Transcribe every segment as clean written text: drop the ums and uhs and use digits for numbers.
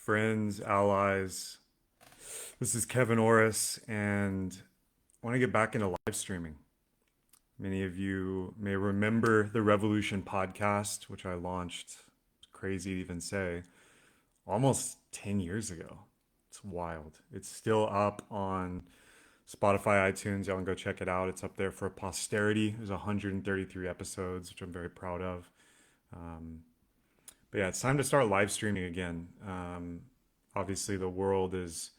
friends, allies. This is Kevin Orris, and I want to get back into live streaming. Many of you may remember the Revolution podcast, which I launched, crazy to even say, almost 10 years ago. It's wild. It's still up on Spotify, iTunes. Y'all can go check it out. It's up there for posterity. There's 133 episodes, which I'm very proud of. Um, but yeah, it's time to start live streaming again. Obviously, the world is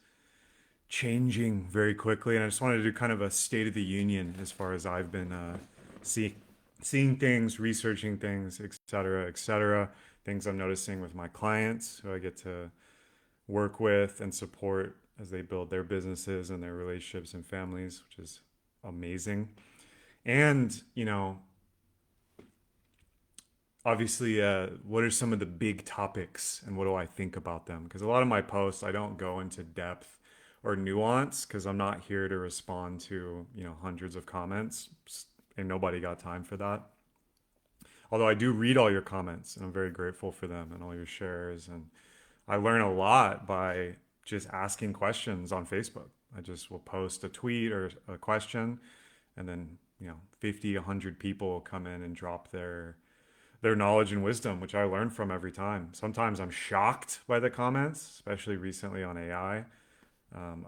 changing very quickly, and I just wanted to do kind of a state of the union as far as I've been see, seeing things, researching things, et cetera, et cetera. Things I'm noticing with my clients who I get to work with and support as they build their businesses and their relationships and families, which is amazing. And, obviously, what are some of the big topics and what do I think about them? Because a lot of my posts, I don't go into depth or nuance because I'm not here to respond to, hundreds of comments. And nobody got time for that. Although I do read all your comments and I'm very grateful for them and all your shares. And I learn a lot by just asking questions on Facebook. I just will post a tweet or a question, and then 50, 100 people come in and drop their knowledge and wisdom, which I learn from every time. Sometimes I'm shocked by the comments, especially recently on AI.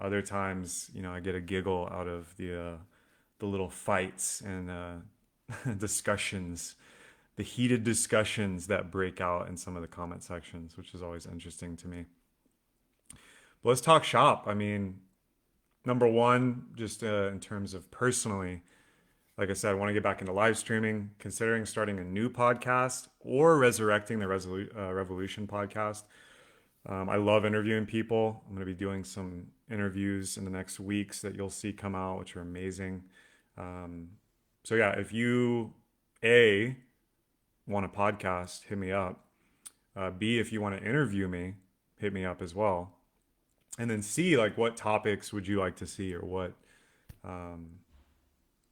Other times, I get a giggle out of the little fights and discussions, the heated discussions that break out in some of the comment sections, which is always interesting to me. But let's talk shop. I mean, number one, just in terms of personally, like I said, I want to get back into live streaming, considering starting a new podcast or resurrecting the Revolution podcast. I love interviewing people. I'm going to be doing some interviews in the next weeks that you'll see come out, which are amazing. Um, so yeah, if you A, want a podcast, hit me up. B, if you want to interview me, hit me up as well. And then C, like what topics would you like to see, or um,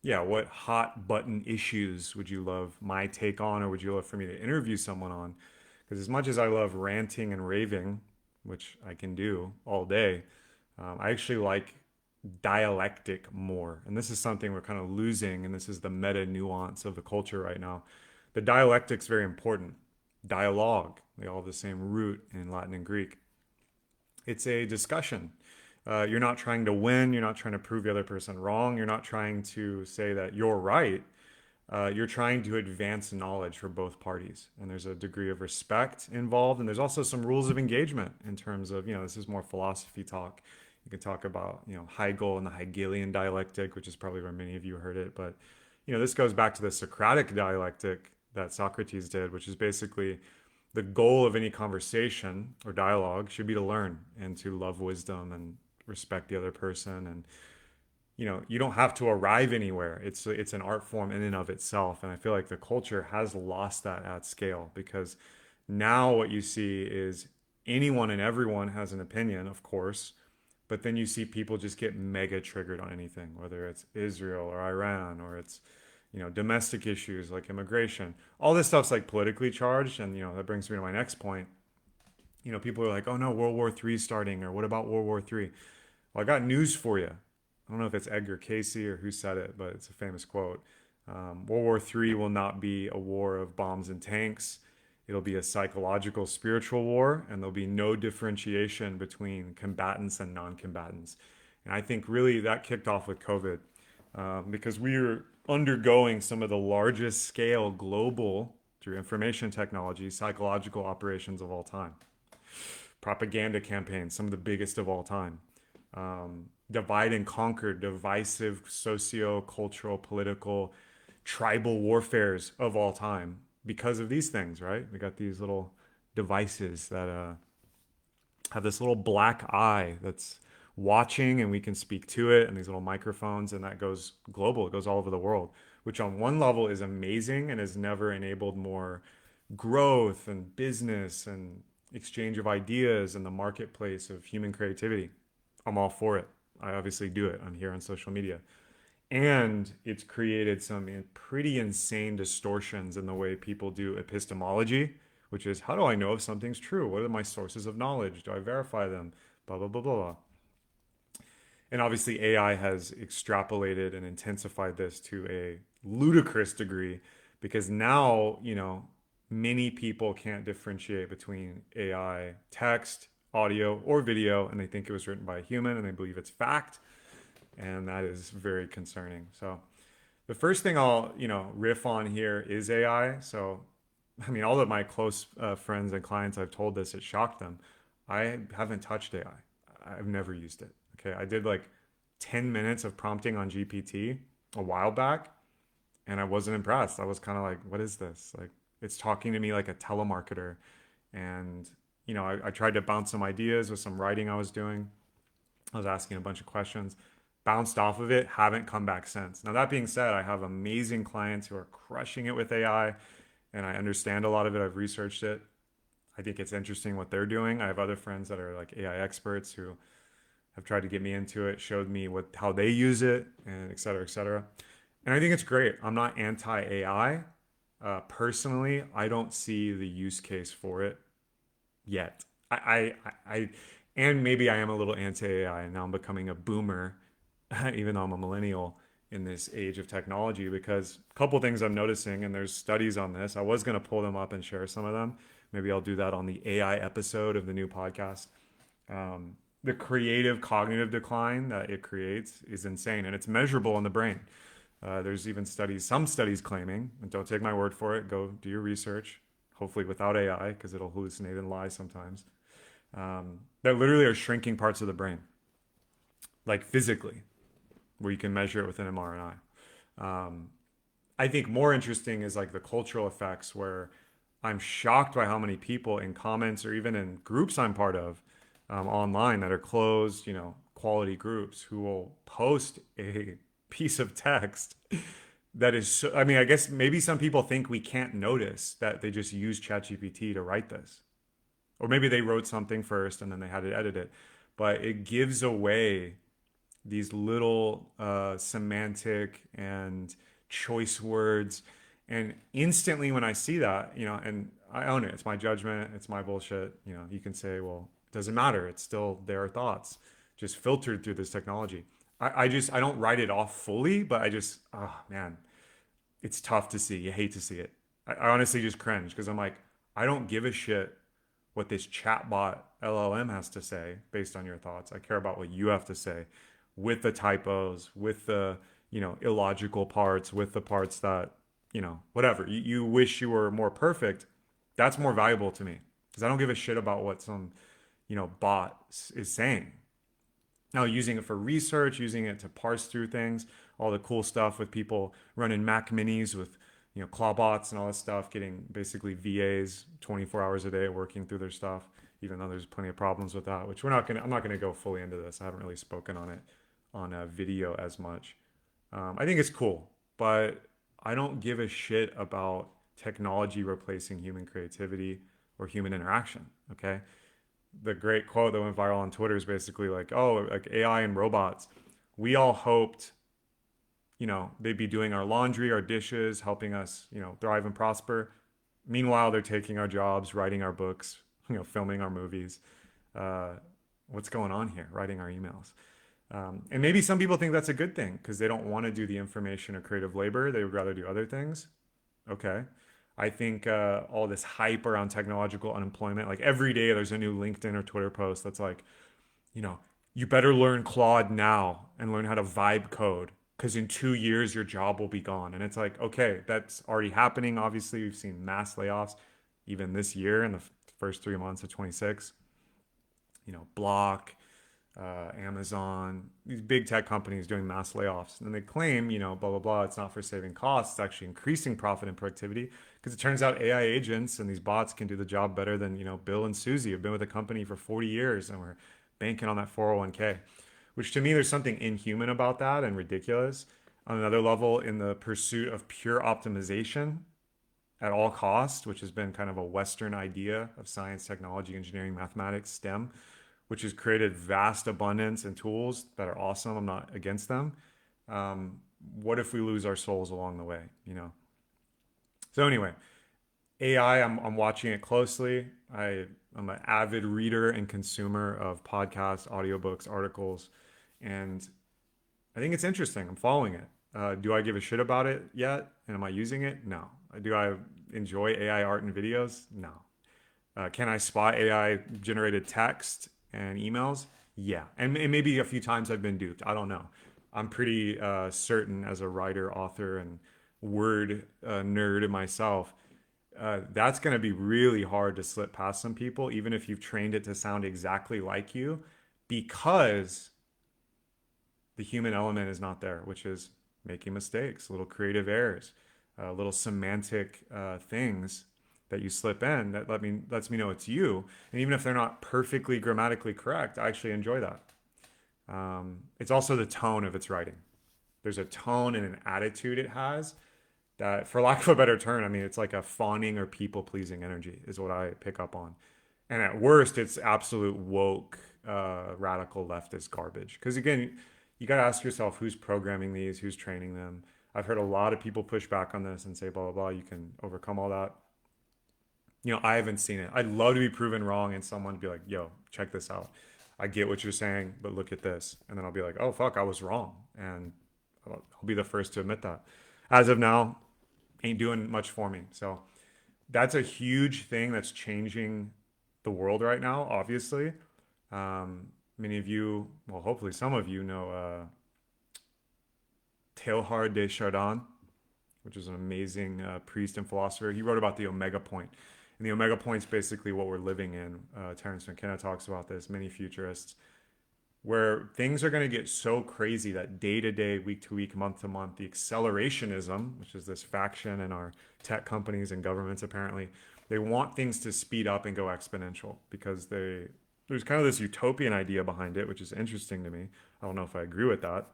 what hot button issues would you love my take on, or would you love for me to interview someone on? Because as much as I love ranting and raving, which I can do all day, I actually like dialectic more. And this is something we're kind of losing, and this is the meta nuance of the culture right now. The dialectic's very important. Dialogue, they all have the same root in Latin and Greek. It's a discussion. You're not trying to win. You're not trying to prove the other person wrong. You're not trying to say that you're right. You're trying to advance knowledge for both parties. And there's a degree of respect involved. And there's also some rules of engagement in terms of, this is more philosophy talk. You can talk about, Hegel and the Hegelian dialectic, which is probably where many of you heard it. But, this goes back to the Socratic dialectic that Socrates did, which is basically the goal of any conversation or dialogue should be to learn and to love wisdom and respect the other person. And you don't have to arrive anywhere. It's an art form in and of itself, and I feel like the culture has lost that at scale, because now what you see is anyone and everyone has an opinion, of course, but then you see people just get mega triggered on anything, whether it's Israel or Iran, or it's domestic issues like immigration. All this stuff's like politically charged, and that brings me to my next point. People are like, oh no, World War III starting, or what about World War III? Well, I got news for you. I don't know if it's Edgar Cayce or who said it, but it's a famous quote. World War III will not be a war of bombs and tanks. It'll be a psychological, spiritual war, and there'll be no differentiation between combatants and non combatants. And I think really that kicked off with COVID, because we are undergoing some of the largest scale global, through information technology, psychological operations of all time. Propaganda campaigns, some of the biggest of all time. Divide and conquer, divisive socio-cultural, political, tribal warfares of all time because of these things, right? We got these little devices that have this little black eye that's watching, and we can speak to it, and these little microphones, and that goes global. It goes all over the world, which on one level is amazing and has never enabled more growth and business and exchange of ideas in the marketplace of human creativity. I'm all for it. I obviously do it. I'm here on social media. And it's created some pretty insane distortions in the way people do epistemology, which is how do I know if something's true? What are my sources of knowledge? Do I verify them? Blah, blah, blah, blah, blah. And obviously, AI has extrapolated and intensified this to a ludicrous degree because now, many people can't differentiate between AI text, audio, or video, and they think it was written by a human and they believe it's fact. And that is very concerning. So, the first thing I'll, riff on here is AI. So, I mean, all of my close friends and clients I've told this, it shocked them. I haven't touched AI. I've never used it. Okay. I did like 10 minutes of prompting on GPT a while back and I wasn't impressed. I was kind of like, what is this? Like, it's talking to me like a telemarketer. And, I tried to bounce some ideas with some writing I was doing. I was asking a bunch of questions, bounced off of it, haven't come back since. Now, that being said, I have amazing clients who are crushing it with AI and I understand a lot of it. I've researched it. I think it's interesting what they're doing. I have other friends that are like AI experts who have tried to get me into it, showed me how they use it, and et cetera, et cetera. And I think it's great. I'm not anti AI. Personally, I don't see the use case for it yet. And maybe I am a little anti AI, and now I'm becoming a boomer, even though I'm a millennial in this age of technology. Because a couple things I'm noticing, and there's studies on this. I was going to pull them up and share some of them. Maybe I'll do that on the AI episode of the new podcast. The creative cognitive decline that it creates is insane, and it's measurable in the brain. There's even some studies claiming, and don't take my word for it, go do your research, hopefully without AI, because it'll hallucinate and lie sometimes, that literally are shrinking parts of the brain, like physically, where you can measure it with an MRI. I think more interesting is like the cultural effects, where I'm shocked by how many people in comments or even in groups I'm part of online that are closed, quality groups who will post a piece of text that is so, I mean, I guess maybe some people think we can't notice that they just use ChatGPT to write this. Or maybe they wrote something first and then they had to edit it. But it gives away these little semantic and choice words. And instantly when I see that, and I own it, it's my judgment, it's my bullshit. You can say, well, it doesn't matter. It's still their thoughts, just filtered through this technology. I don't write it off fully, but oh man, it's tough to see. You hate to see it. I honestly just cringe because I'm like, I don't give a shit what this chatbot LLM has to say based on your thoughts. I care about what you have to say with the typos, with the, illogical parts, with the parts that, whatever. You wish you were more perfect. That's more valuable to me because I don't give a shit about what some, bot is saying. Now, using it for research, using it to parse through things, all the cool stuff with people running Mac minis with, Clawbots and all this stuff, getting basically VAs 24 hours a day working through their stuff, even though there's plenty of problems with that, which I'm not gonna go fully into this. I haven't really spoken on it on a video as much. I think it's cool, but I don't give a shit about technology replacing human creativity or human interaction. Okay. The great quote that went viral on Twitter is basically like, oh, like AI and robots. We all hoped, they'd be doing our laundry, our dishes, helping us, thrive and prosper. Meanwhile, they're taking our jobs, writing our books, filming our movies. Uh, what's going on here? Writing our emails. And maybe some people think that's a good thing because they don't want to do the information or creative labor. They would rather do other things. Okay. I think all this hype around technological unemployment, like every day there's a new LinkedIn or Twitter post that's like, you know, you better learn Claude now and learn how to vibe code because in 2 years your job will be gone. And it's like, okay, that's already happening. Obviously, we've seen mass layoffs even this year in the first 3 months of 26. Block, Amazon, these big tech companies doing mass layoffs. And they claim, blah, blah, blah, it's not for saving costs, it's actually increasing profit and productivity because it turns out AI agents and these bots can do the job better than, Bill and Susie have been with the company for 40 years and we're banking on that 401k, which to me, there's something inhuman about that and ridiculous. On another level, in the pursuit of pure optimization at all costs, which has been kind of a Western idea of science, technology, engineering, mathematics, STEM, which has created vast abundance and tools that are awesome. I'm not against them. What if we lose our souls along the way? So anyway, AI, I'm watching it closely. I'm an avid reader and consumer of podcasts, audiobooks, articles, and I think it's interesting. I'm following it. Do I give a shit about it yet? And am I using it? No. Do I enjoy AI art and videos? No. Can I spot AI generated text and emails? Yeah. And maybe a few times I've been duped. I don't know. I'm pretty certain as a writer, author, and word nerd myself, that's going to be really hard to slip past some people, even if you've trained it to sound exactly like you, because the human element is not there, which is making mistakes, little creative errors, little semantic things that you slip in that lets me know it's you. And even if they're not perfectly grammatically correct, I actually enjoy that. It's also the tone of its writing. There's a tone and an attitude it has that, for lack of a better term, I mean, it's like a fawning or people pleasing energy, is what I pick up on. And at worst, it's absolute woke, radical leftist garbage. Because again, you got to ask yourself who's programming these, who's training them. I've heard a lot of people push back on this and say, blah, blah, blah, you can overcome all that. I haven't seen it. I'd love to be proven wrong and someone be like, yo, check this out. I get what you're saying, but look at this. And then I'll be like, oh, fuck, I was wrong. And I'll be the first to admit that. As of now, ain't doing much for me. So that's a huge thing that's changing the world right now, obviously. Many of you, well, hopefully some of you know Teilhard de Chardin, which is an amazing priest and philosopher. He wrote about the Omega Point. And the Omega Point is basically what we're living in. Terence McKenna talks about this, many futurists, where things are going to get so crazy that day to day, week to week, month to month, the accelerationism, which is this faction in our tech companies and governments, apparently, they want things to speed up and go exponential because there's kind of this utopian idea behind it, which is interesting to me. I don't know if I agree with that.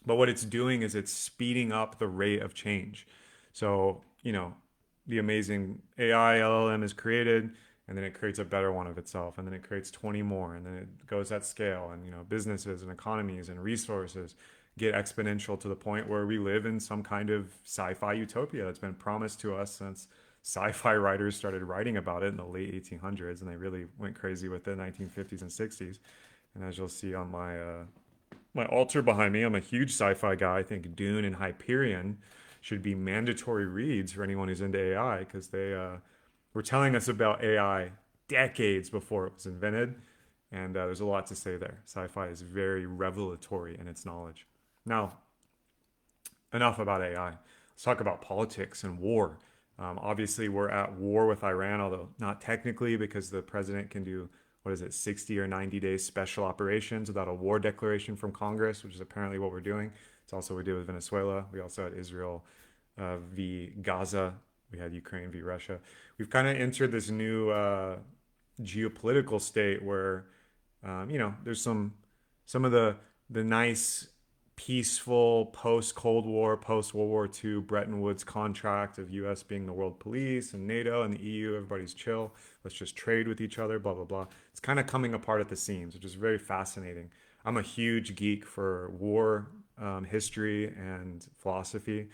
But what it's doing is it's speeding up the rate of change. So, the amazing AI LLM is created, and then it creates a better one of itself, and then it creates 20 more, and then it goes at scale, and businesses and economies and resources get exponential to the point where we live in some kind of sci-fi utopia that's been promised to us since sci-fi writers started writing about it in the late 1800s, and they really went crazy with the 1950s and 60s. And as you'll see on my altar behind me, I'm a huge sci-fi guy. I think Dune and Hyperion should be mandatory reads for anyone who's into AI because they were telling us about AI decades before it was invented, and there's a lot to say there. Sci-fi is very revelatory in its knowledge. Now, enough about AI. Let's talk about politics and war. Obviously, we're at war with Iran, although not technically because the president can do, what is it, 60 or 90 days special operations without a war declaration from Congress, which is apparently what we're doing. It's also what we did with Venezuela. We also had Israel v. Gaza. We had Ukraine v. Russia. We've kind of entered this new geopolitical state where, there's some of the nice peaceful post Cold War, post World War II Bretton Woods contract of US being the world police and NATO and the EU, everybody's chill. Let's just trade with each other, blah, blah, blah. It's kind of coming apart at the seams, which is very fascinating. I'm a huge geek for war history and philosophy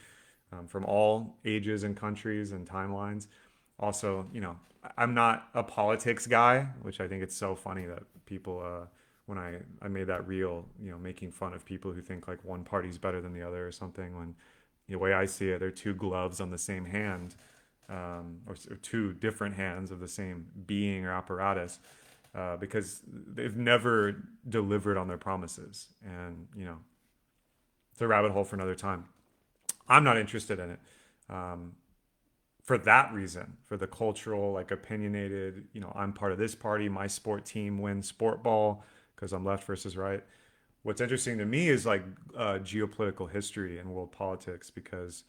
from all ages and countries and timelines. Also, I'm not a politics guy, which I think it's so funny that people when I made that reel, making fun of people who think like one party's better than the other or something. When the way I see it, they're two gloves on the same hand, or two different hands of the same being or apparatus, because they've never delivered on their promises. And it's a rabbit hole for another time. I'm not interested in it. For that reason, for the cultural, like opinionated, I'm part of this party, my sport team wins sport ball because I'm left versus right. What's interesting to me is like geopolitical history and world politics because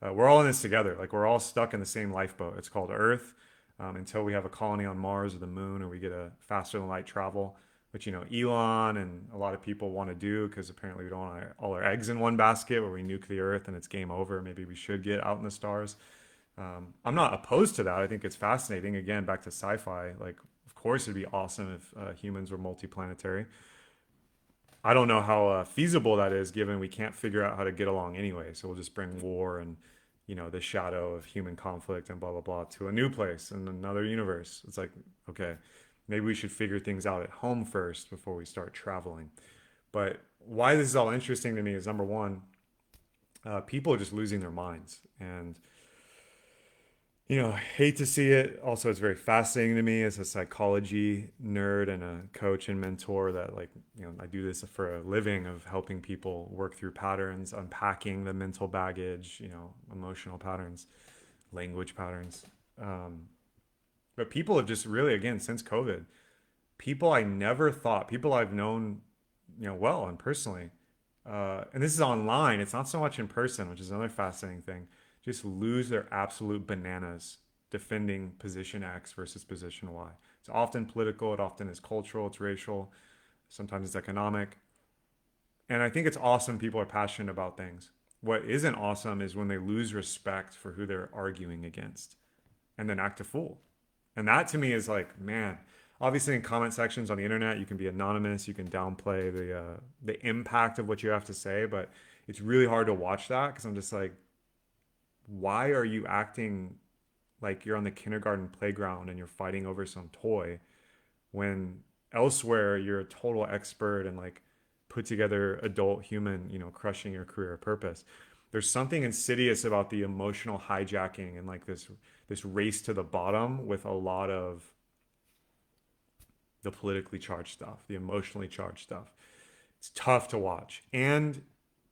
we're all in this together. Like we're all stuck in the same lifeboat. It's called Earth until we have a colony on Mars or the moon or we get a faster than light travel, which, Elon and a lot of people want to do because apparently we don't want all our eggs in one basket where we nuke the Earth and it's game over. Maybe we should get out in the stars. I'm not opposed to that. I think it's fascinating. Again, back to sci-fi. Like, of course, it'd be awesome if humans were multiplanetary. I don't know how feasible that is, given we can't figure out how to get along anyway. So we'll just bring war and the shadow of human conflict and blah, blah, blah to a new place in another universe. It's like, okay, maybe we should figure things out at home first before we start traveling. But why this is all interesting to me is number one, people are just losing their minds. And I hate to see it. Also, it's very fascinating to me as a psychology nerd and a coach and mentor that, like, I do this for a living of helping people work through patterns, unpacking the mental baggage, emotional patterns, language patterns. Um, but people have just really, again, since COVID, people I never thought, people I've known, well and personally, and this is online, it's not so much in person, which is another fascinating thing, just lose their absolute bananas defending position X versus position Y. It's often political, it often is cultural, it's racial, sometimes it's economic. And I think it's awesome people are passionate about things. What isn't awesome is when they lose respect for who they're arguing against and then act a fool. And that to me is like, man, obviously in comment sections on the internet, you can be anonymous, you can downplay the impact of what you have to say, but it's really hard to watch that because I'm just like, why are you acting like you're on the kindergarten playground and you're fighting over some toy when elsewhere you're a total expert and like put together adult human, crushing your career purpose. There's something insidious about the emotional hijacking and like this race to the bottom with a lot of the politically charged stuff, the emotionally charged stuff. It's tough to watch. And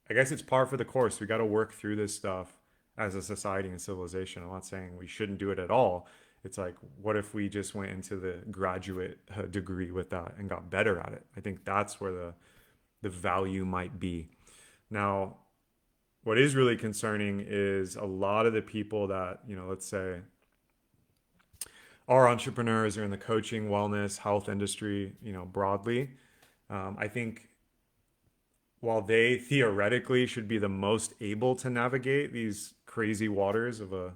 I guess it's par for the course. We got to work through this stuff as a society and civilization. I'm not saying we shouldn't do it at all. It's like, what if we just went into the graduate degree with that and got better at it? I think that's where the value might be. Now, what is really concerning is a lot of the people that, let's say are entrepreneurs or in the coaching, wellness, health industry, broadly. I think while they theoretically should be the most able to navigate these crazy waters of a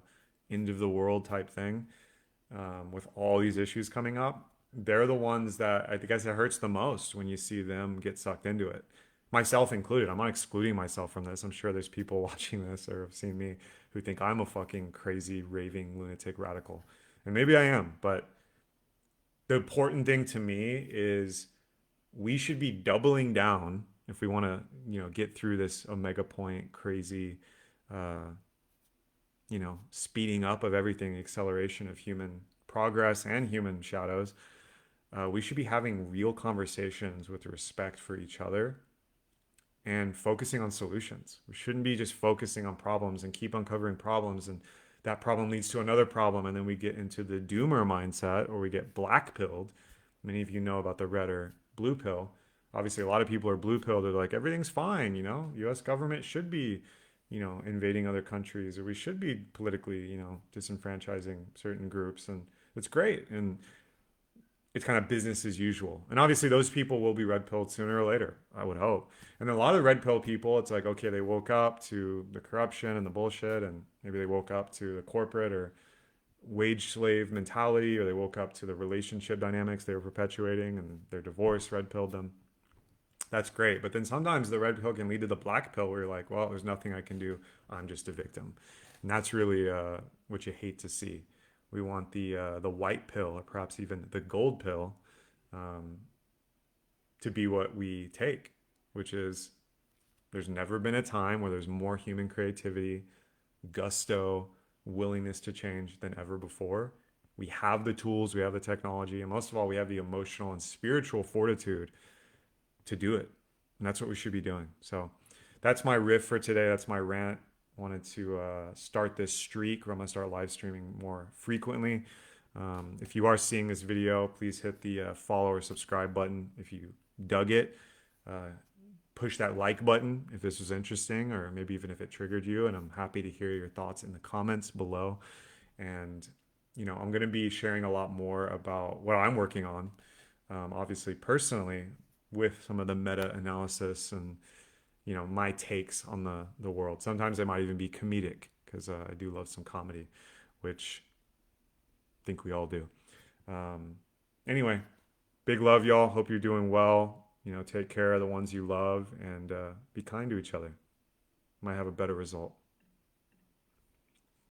end of the world type thing, with all these issues coming up, they're the ones that I guess it hurts the most when you see them get sucked into it. Myself included. I'm not excluding myself from this. I'm sure there's people watching this or have seen me who think I'm a fucking crazy, raving, lunatic radical. And maybe I am, but the important thing to me is we should be doubling down if we want to, get through this omega point crazy, uh, speeding up of everything, acceleration of human progress and human shadows. We should be having real conversations with respect for each other and focusing on solutions. We shouldn't be just focusing on problems and keep uncovering problems and that problem leads to another problem and then we get into the doomer mindset or we get black pilled. Many of you know about the red or blue pill. Obviously a lot of people are blue pilled. They're like everything's fine, US government should be, invading other countries or we should be politically, disenfranchising certain groups and it's great. And it's kind of business as usual. And obviously, those people will be red pilled sooner or later, I would hope. And a lot of red pill people, it's like, okay, they woke up to the corruption and the bullshit, and maybe they woke up to the corporate or wage slave mentality, or they woke up to the relationship dynamics they were perpetuating and their divorce red pilled them. That's great. But then sometimes the red pill can lead to the black pill where you're like, well, there's nothing I can do. I'm just a victim. And that's really what you hate to see. We want the white pill or perhaps even the gold pill um, to be what we take, which is there's never been a time where there's more human creativity, gusto, willingness to change than ever before. We have the tools, we have the technology, and most of all, we have the emotional and spiritual fortitude to do it. And that's what we should be doing. So that's my riff for today. That's my rant. Wanted to start this streak where I'm going to start live streaming more frequently. If you are seeing this video, please hit the follow or subscribe button if you dug it. Push that like button if this was interesting or maybe even if it triggered you. And I'm happy to hear your thoughts in the comments below. And, I'm going to be sharing a lot more about what I'm working on, obviously personally, with some of the meta analysis and my takes on the world. Sometimes they might even be comedic because I do love some comedy, which I think we all do. Um, anyway, big love, y'all. Hope you're doing well. Take care of the ones you love and be kind to each other. Might have a better result.